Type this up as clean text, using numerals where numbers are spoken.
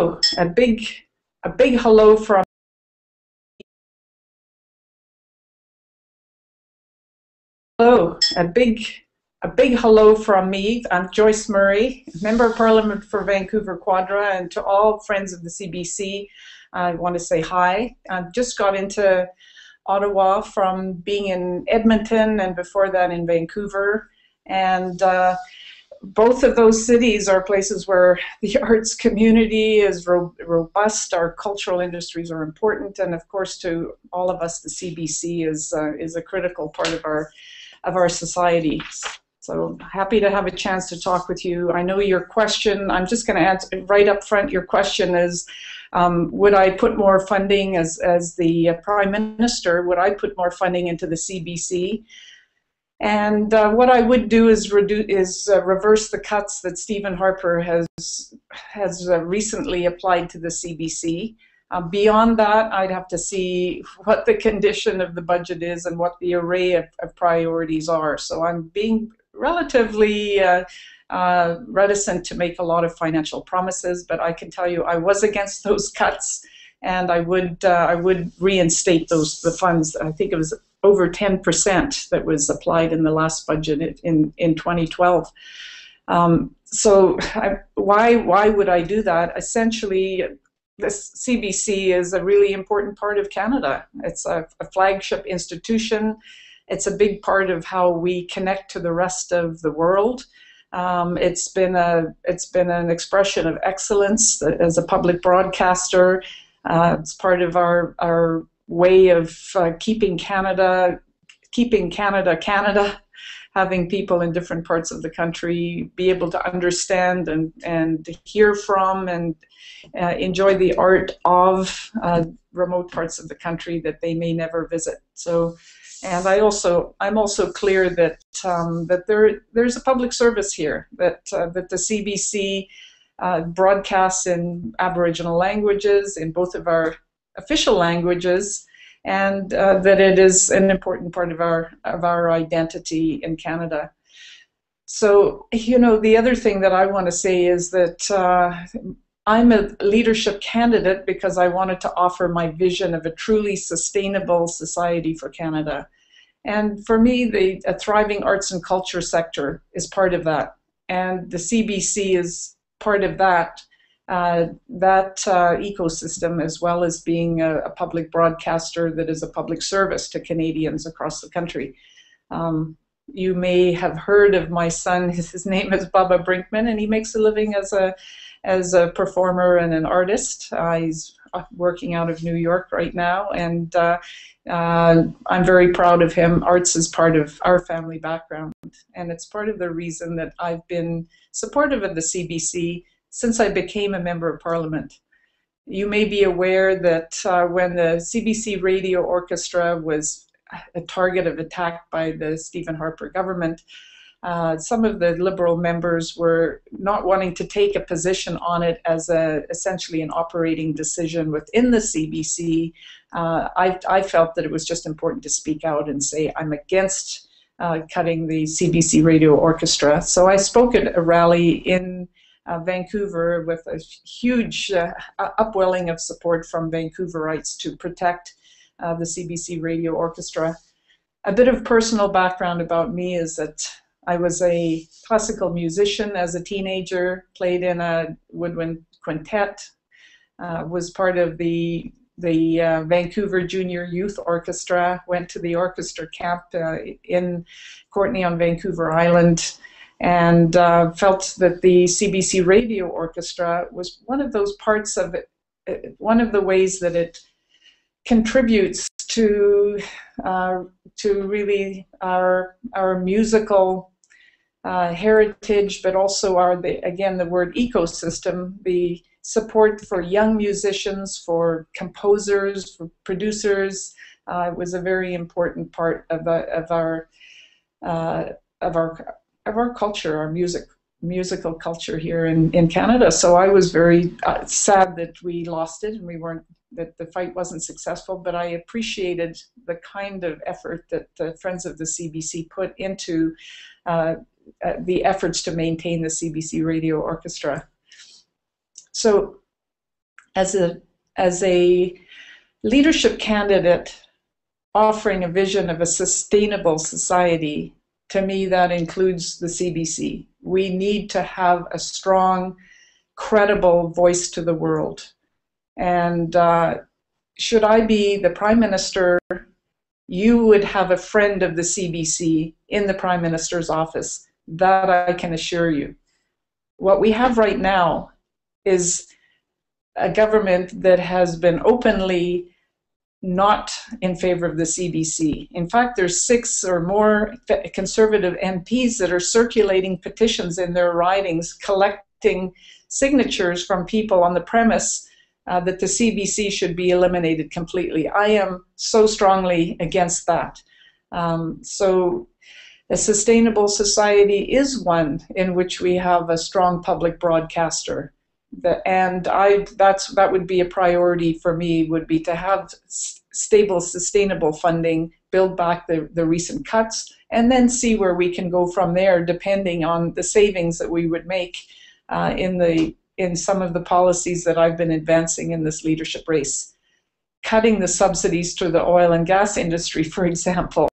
Hello, a big hello from hello, a big hello from me. I'm Joyce Murray, Member of Parliament for Vancouver Quadra, and to all friends of the CBC, I want to say hi. I just got into Ottawa from being in Edmonton and before that in Vancouver, and both of those cities are places where the arts community is robust. Our cultural industries are important, and of course, to all of us, the CBC is a critical part of our society. So happy to have a chance to talk with you. I know your question. I'm just going to answer right up front. Your question is, would I put more funding as the Prime Minister? Would I put more funding into the CBC? And what I would do is reverse the cuts that Stephen Harper has recently applied to the CBC. Beyond that, I'd have to see what the condition of the budget is and what the array of priorities are. So I'm being relatively reticent to make a lot of financial promises, but I can tell you I was against those cuts, and I would reinstate the funds. I think it was over 10% that was applied in the last budget in 2012. Why would I do that? Essentially, this CBC is a really important part of Canada. It's a flagship institution. It's a big part of how we connect to the rest of the world. It's been an expression of excellence as a public broadcaster. It's part of our way of keeping Canada, having people in different parts of the country be able to understand and hear from and enjoy the art of remote parts of the country that they may never visit. So, and I'm also clear that there's a public service here, that the CBC broadcasts in Aboriginal languages, in both of our official languages, and that it is an important part of our identity in Canada. So, you know, the other thing that I want to say is that I'm a leadership candidate because I wanted to offer my vision of a truly sustainable society for Canada. And for me, a thriving arts and culture sector is part of that. And the CBC is part of that ecosystem, as well as being a public broadcaster that is a public service to Canadians across the country. You may have heard of my son. His name is Bubba Brinkman, and he makes a living as a performer and an artist. He's working out of New York right now, and I'm very proud of him. Arts is part of our family background, and it's part of the reason that I've been supportive of the CBC since I became a Member of Parliament. You may be aware that when the CBC Radio Orchestra was a target of attack by the Stephen Harper government, some of the Liberal members were not wanting to take a position on it as essentially an operating decision within the CBC. I felt that it was just important to speak out and say I'm against cutting the CBC Radio Orchestra. So I spoke at a rally in Vancouver with a huge upwelling of support from Vancouverites to protect the CBC Radio Orchestra. A bit of personal background about me is that I was a classical musician as a teenager, played in a woodwind quintet, was part of the Vancouver Junior Youth Orchestra, went to the orchestra camp in Courtenay on Vancouver Island, and felt that the CBC Radio Orchestra was one of those parts of it, one of the ways that it contributes to really our musical heritage, but also again the word ecosystem, the support for young musicians, for composers, for producers. Was a very important part of our culture, our musical culture here in Canada. So I was very sad that we lost it and that the fight wasn't successful, but I appreciated the kind of effort that the Friends of the CBC put into the efforts to maintain the CBC Radio Orchestra. So As a leadership candidate offering a vision of a sustainable society, to me that includes the CBC. We need to have a strong, credible voice to the world. And should I be the Prime Minister, you would have a friend of the CBC in the Prime Minister's office. That I can assure you. What we have right now is a government that has been openly not in favor of the CBC. In fact, there's 6 or more Conservative MPs that are circulating petitions in their ridings, collecting signatures from people on the premise that the CBC should be eliminated completely. I am so strongly against that. So a sustainable society is one in which we have a strong public broadcaster. That would be a priority for me, would be to have stable, sustainable funding, build back the recent cuts, and then see where we can go from there, depending on the savings that we would make in some of the policies that I've been advancing in this leadership race. Cutting the subsidies to the oil and gas industry, for example,